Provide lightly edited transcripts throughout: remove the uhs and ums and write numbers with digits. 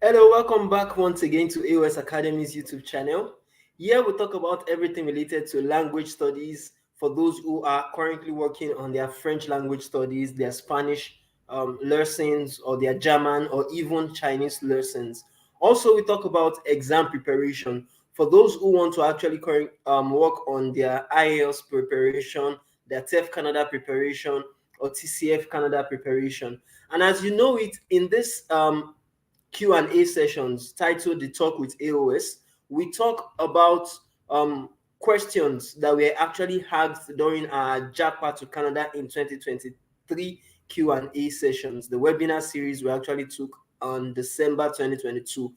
Hello, welcome back once again to A.O.S Academy's YouTube channel. Here we talk about everything related to language studies for those who are currently working on their French language studies, their Spanish lessons, or their German or even Chinese lessons. Also, we talk about exam preparation for those who want to actually work on their IELTS preparation, their TEF Canada preparation, or TCF Canada preparation. And as you know it, in this Q&A sessions titled The Talk with A.O.S, we talk about questions that were actually asked during our JAPA to Canada in 2023 Q&A sessions. The webinar series we actually took on December 2022.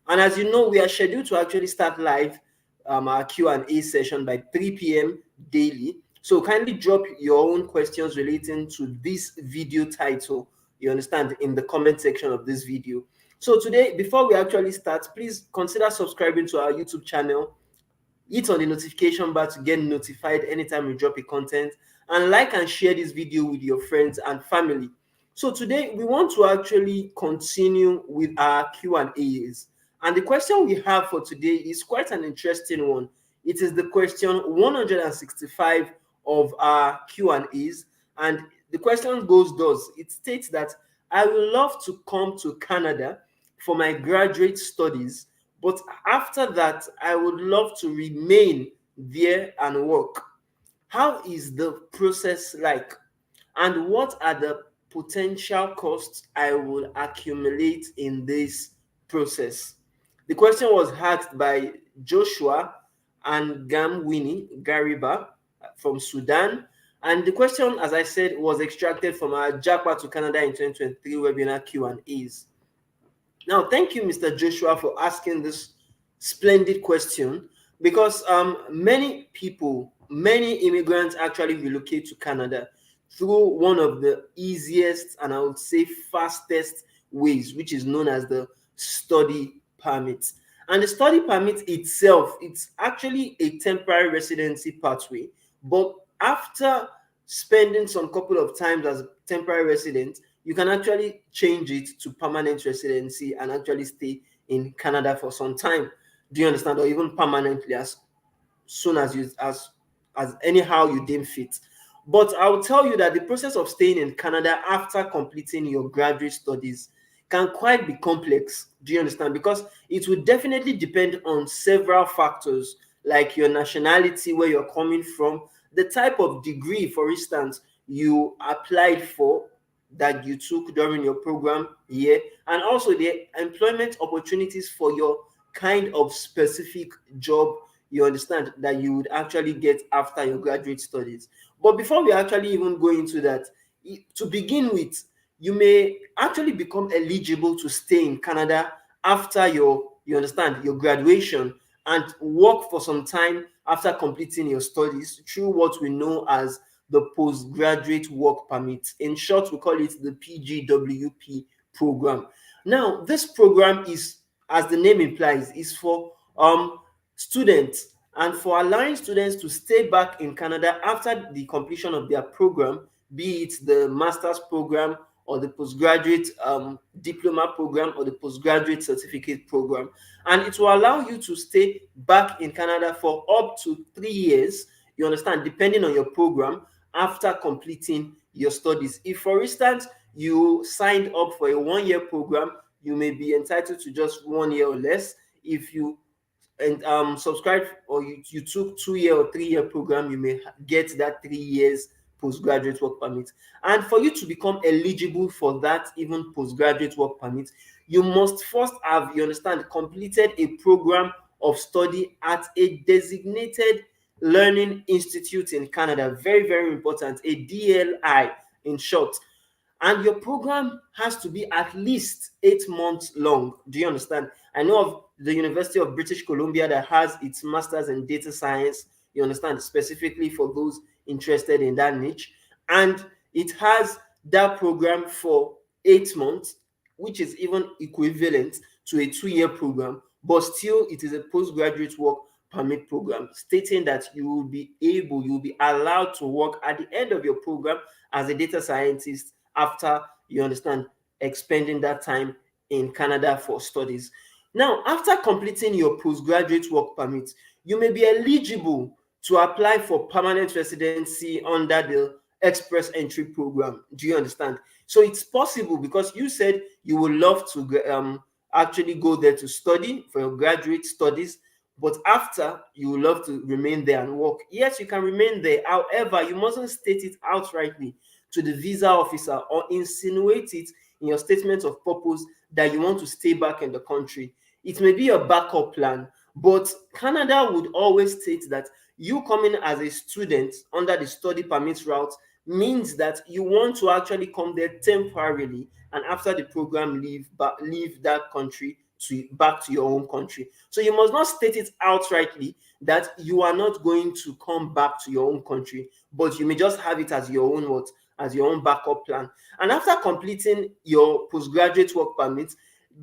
And as you know, we are scheduled to actually start live our Q&A session by 3 p.m. daily. So kindly drop your own questions relating to this video title, you understand, in the comment section of this video. So today, before we actually start, please consider subscribing to our YouTube channel. Hit on the notification bar to get notified anytime we drop a content, and like and share this video with your friends and family. So today, we want to actually continue with our Q&As. And the question we have for today is quite an interesting one. It is the question 165 of our Q&As. And the question goes thus. It states that I would love to come to Canada for my graduate studies, but after that, I would love to remain there and work. How is the process like? And what are the potential costs I will accumulate in this process? The question was asked by Joshua Angaamwini-Gariba from Sudan. And the question, as I said, was extracted from our JAPA to Canada in 2023 webinar Q&As. Now, thank you, Mr. Joshua, for asking this splendid question, because many people, many immigrants actually relocate to Canada through one of the easiest and I would say fastest ways, which is known as the study permit. And the study permit itself, it's actually a temporary residency pathway, but after spending some couple of times as a temporary resident, you can actually change it to permanent residency and actually stay in Canada for some time. Do you understand? Or even permanently, as soon as you as anyhow you deem fit. But I will tell you that the process of staying in Canada after completing your graduate studies can quite be complex. Do you understand? Because it will definitely depend on several factors, like your nationality, where you're coming from, the type of degree, for instance, you applied for, that you took during your program year, and also the employment opportunities for your kind of specific job, you understand, that you would actually get after your graduate studies. But before we actually even go into that, to begin with, you may actually become eligible to stay in Canada after you understand, your graduation, and work for some time after completing your studies through what we know as the postgraduate work permit. In short, we call it the PGWP program. Now, this program is, as the name implies, is for students, and for allowing students to stay back in Canada after the completion of their program, be it the master's program or the postgraduate diploma program or the postgraduate certificate program. And it will allow you to stay back in Canada for up to 3 years, you understand, depending on your program, after completing your studies. If, for instance, you signed up for a 1-year program, you may be entitled to just 1 year or less. If you subscribe or you took 2-year or 3-year program, you may get that 3 years postgraduate work permit. And for you to become eligible for that even postgraduate work permit, you must first have, you understand, completed a program of study at a designated learning institute in Canada. Very, very important, a DLI in short. And your program has to be at least 8 months long. Do you understand? I know of the University of British Columbia that has its master's in data science, you understand, specifically for those interested in that niche. And it has that program for 8 months, which is even equivalent to a 2-year program, but still it is a postgraduate work permit program, stating that you will be allowed to work at the end of your program as a data scientist after, you understand, expending that time in Canada for studies. Now, after completing your postgraduate work permit, you may be eligible to apply for permanent residency under the Express Entry Program. Do you understand? So it's possible, because you said you would love to actually go there to study for your graduate studies, but after, you would love to remain there and work. Yes, you can remain there. However, you mustn't state it outrightly to the visa officer or insinuate it in your statement of purpose that you want to stay back in the country. It may be a backup plan, but Canada would always state that you coming as a student under the study permit route means that you want to actually come there temporarily, and after the program leave that country to back to your home country. So you must not state it outrightly that you are not going to come back to your own country, but you may just have it as your own as your own backup plan. And after completing your postgraduate work permit,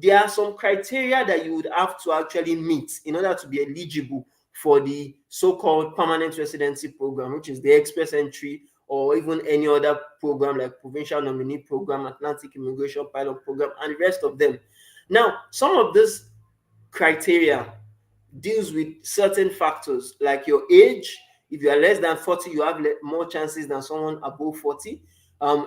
there are some criteria that you would have to actually meet in order to be eligible for the so-called permanent residency program, which is the Express Entry, or even any other program like Provincial Nominee Program, Atlantic Immigration Pilot Program, and the rest of them. Now, some of this criteria deals with certain factors like your age. If you are less than 40, you have more chances than someone above 40.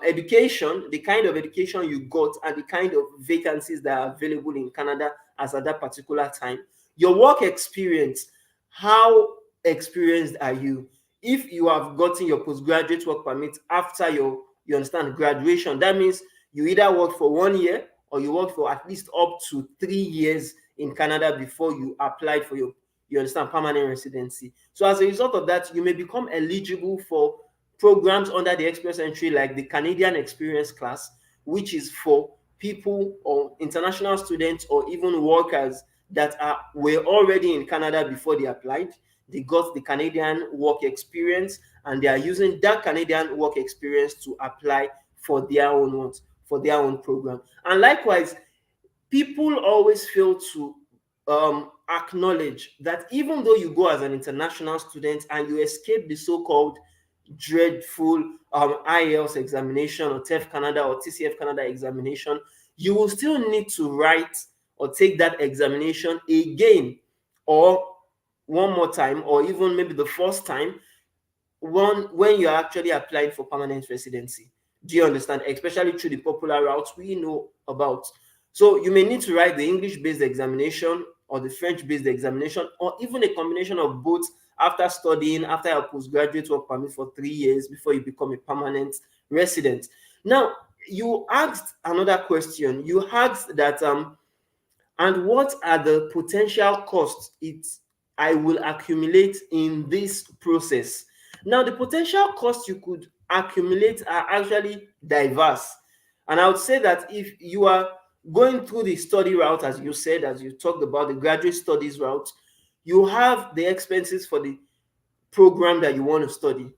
Education, the kind of education you got, and the kind of vacancies that are available in Canada as at that particular time. Your work experience, how experienced are you? If you have gotten your postgraduate work permit after you understand, graduation, that means you either worked for 1 year or you worked for at least up to 3 years in Canada before you applied for you understand, permanent residency. So as a result of that, you may become eligible for programs under the Express Entry, like the Canadian Experience Class, which is for people or international students or even workers that were already in Canada before they applied. They got the Canadian work experience, and they are using that Canadian work experience to apply for their own program. And likewise, people always fail to acknowledge that even though you go as an international student and you escape the so-called dreadful IELTS examination or TEF Canada or TCF Canada examination, you will still need to write or take that examination again, or one more time, or even maybe the first time, when you're actually applying for permanent residency. Do you understand? Especially through the popular routes we know about. So you may need to write the English-based examination or the French-based examination, or even a combination of both after studying, after your postgraduate work permit for 3 years before you become a permanent resident. Now, you asked another question. You asked that, and what are the potential costs I will accumulate in this process? Now, the potential costs you could accumulate are actually diverse. And I would say that if you are going through the study route, as you said, as you talked about the graduate studies route, you have the expenses for the program that you want to study.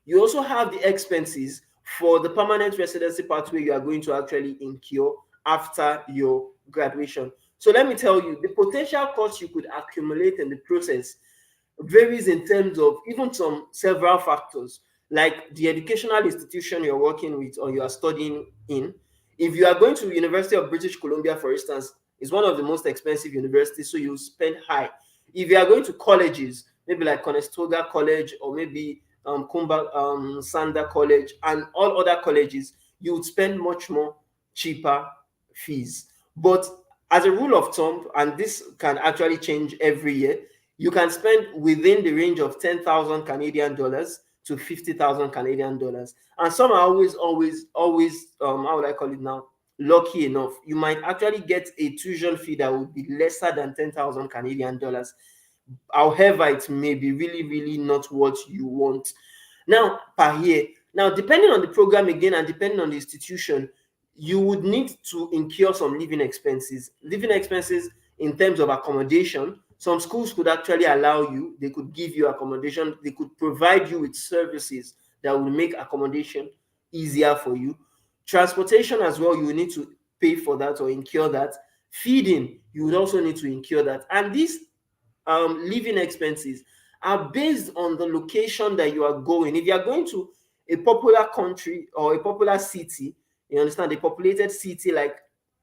You also have the expenses for the permanent residency pathway you are going to actually incur after your graduation. So let me tell you, the potential costs you could accumulate in the process varies in terms of even several factors, like the educational institution you're working with or you are studying in. If you are going to the University of British Columbia, for instance, it's one of the most expensive universities, so you spend high. If you are going to colleges, maybe like Conestoga College or maybe Kumba Sanda College and all other colleges, you would spend much more cheaper fees. But as a rule of thumb, and this can actually change every year, you can spend within the range of 10,000 Canadian dollars to 50,000 Canadian dollars. And some are always, how would I call it now? Lucky enough. You might actually get a tuition fee that would be lesser than 10,000 Canadian dollars. However, it may be really, really not what you want. Now, per year. Now, depending on the program again and depending on the institution, you would need to incur some living expenses. Living expenses in terms of accommodation. Some schools could actually allow you, they could give you accommodation, they could provide you with services that will make accommodation easier for you. Transportation as well, you will need to pay for that or incur that. Feeding, you would also need to incur that. And these living expenses are based on the location that you are going. If you are going to a popular country or a popular city, you understand, a populated city like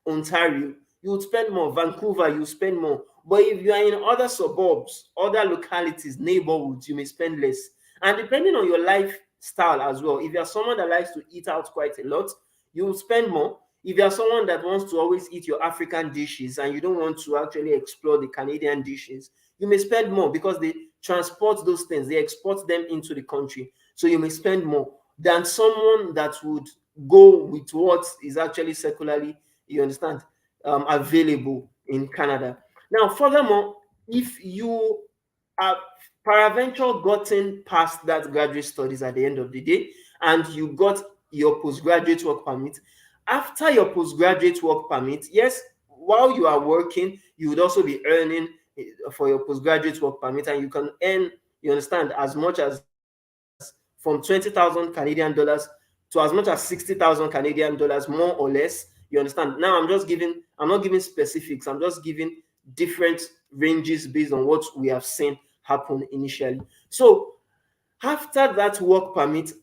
Ontario, you would spend more. Vancouver, you spend more. But if you are in other suburbs, other localities, neighborhoods, you may spend less. And depending on your lifestyle as well, if you are someone that likes to eat out quite a lot, you will spend more. If you are someone that wants to always eat your African dishes and you don't want to actually explore the Canadian dishes, you may spend more because they transport those things, they export them into the country. So you may spend more than someone that would go with what is actually secularly, you understand, available in Canada. Now, furthermore, if you have paraventure gotten past that graduate studies at the end of the day and you got your postgraduate work permit, after your postgraduate work permit, yes, while you are working, you would also be earning for your postgraduate work permit, and you can earn, you understand, as much as from 20,000 Canadian dollars to as much as 60,000 Canadian dollars, more or less. You understand? Now I'm not giving specifics, I'm just giving different ranges based on what we have seen happen initially. So after that work permit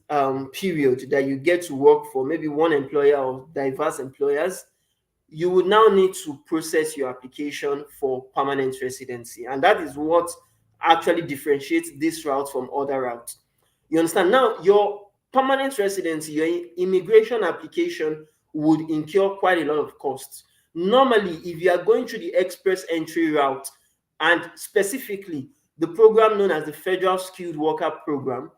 period that you get to work for maybe one employer or diverse employers, you would now need to process your application for permanent residency. And that is what actually differentiates this route from other routes. You understand? Now, your permanent residency, your immigration application would incur quite a lot of costs. Normally, if you are going through the express entry route, and specifically the program known as the Federal Skilled Worker Program,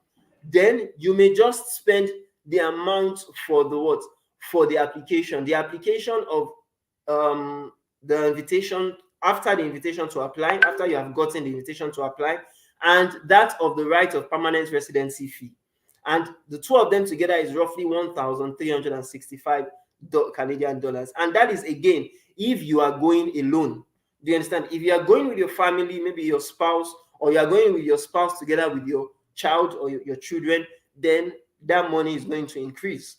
then you may just spend the amount for the what? For the application. The application of the invitation, after the invitation to apply, after you have gotten the invitation to apply, and that of the right of permanent residency fee. And the two of them together is roughly 1,365 Canadian dollars. And that is again if you are going alone. Do you understand? If you are going with your family, maybe your spouse, or you are going with your spouse together with your child or your children, then that money is going to increase.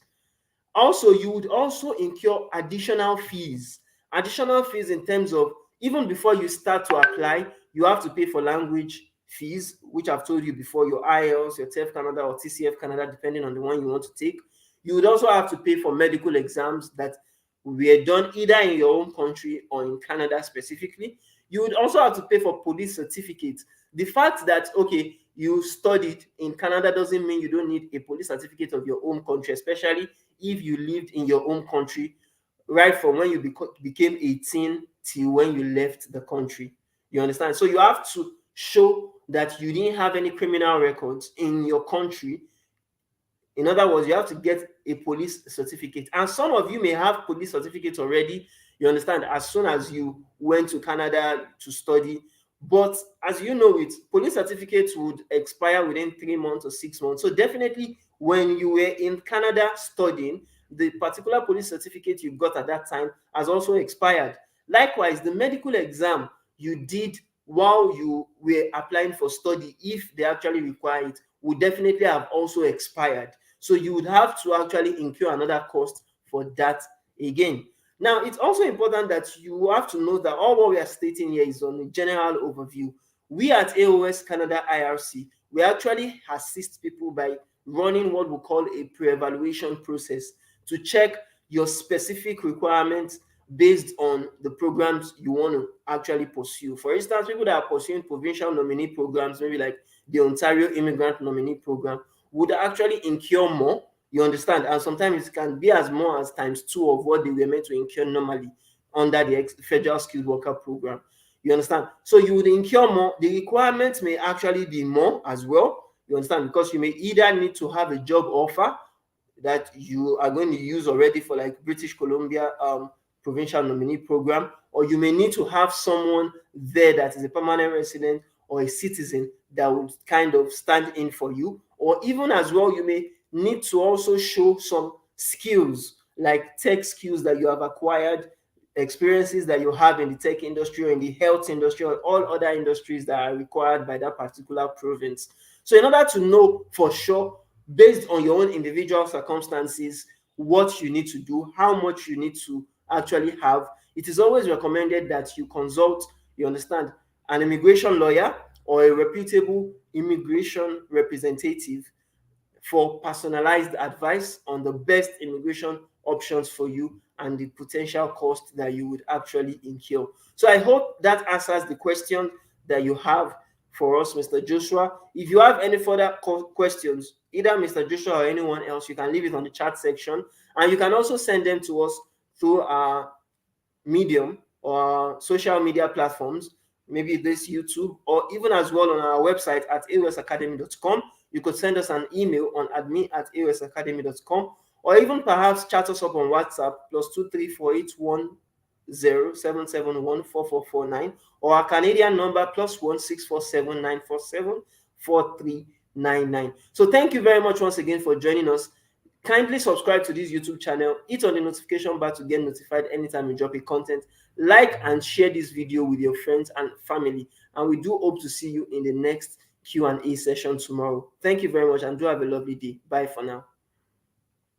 Also, you would also incur additional fees in terms of, even before you start to apply, you have to pay for language fees, which I've told you before, your IELTS, your TEF Canada or TCF Canada, depending on the one you want to take. You would also have to pay for medical exams that were done either in your own country or in Canada specifically. You would also have to pay for police certificates. The fact that, okay, you studied in Canada doesn't mean you don't need a police certificate of your own country, especially if you lived in your own country right from when you became 18 till when you left the country. You understand? So you have to show that you didn't have any criminal records in your country. In other words, you have to get a police certificate. And some of you may have police certificates already, you understand, as soon as you went to Canada to study. But as you know, it police certificates would expire within 3 months or 6 months. So definitely when you were in Canada studying, the particular police certificate you got at that time has also expired. Likewise, the medical exam you did while you were applying for study, if they actually require it, would definitely have also expired. So you would have to actually incur another cost for that again. Now, it's also important that you have to know that all what we are stating here is on a general overview. We at A.O.S Canada IRC, we actually assist people by running what we call a pre-evaluation process to check your specific requirements based on the programs you want to actually pursue. For instance, people that are pursuing provincial nominee programs, maybe like the Ontario Immigrant Nominee Program, would actually incur more, you understand, and sometimes it can be as more as ×2 of what they were meant to incur normally under the Federal Skilled Worker Program. You understand? So you would incur more. The requirements may actually be more as well, you understand, because you may either need to have a job offer that you are going to use already for like British Columbia provincial nominee program, or you may need to have someone there that is a permanent resident or a citizen that would kind of stand in for you. Or even as well, you may need to also show some skills like tech skills that you have acquired, experiences that you have in the tech industry or in the health industry or all other industries that are required by that particular province. So in order to know for sure, based on your own individual circumstances, what you need to do, how much you need to actually have, it is always recommended that you consult, you understand, an immigration lawyer or a reputable immigration representative for personalized advice on the best immigration options for you and the potential cost that you would actually incur. So I hope that answers the question that you have for us, Mr. Joshua. If you have any further questions, either Mr. Joshua or anyone else, you can leave it on the chat section, and you can also send them to us through our Medium or social media platforms, maybe this YouTube, or even as well on our website at aosacademy.com. You could send us an email on admin@aosacademy.com, or even perhaps chat us up on WhatsApp +2348107714449, or our Canadian number +16479474399. So thank you very much once again for joining us. Kindly subscribe to this YouTube channel, hit on the notification bar to get notified anytime we drop a content. Like and share this video with your friends and family, and we do hope to see you in the next Q&A session tomorrow. Thank you very much, and do have a lovely day. Bye for now.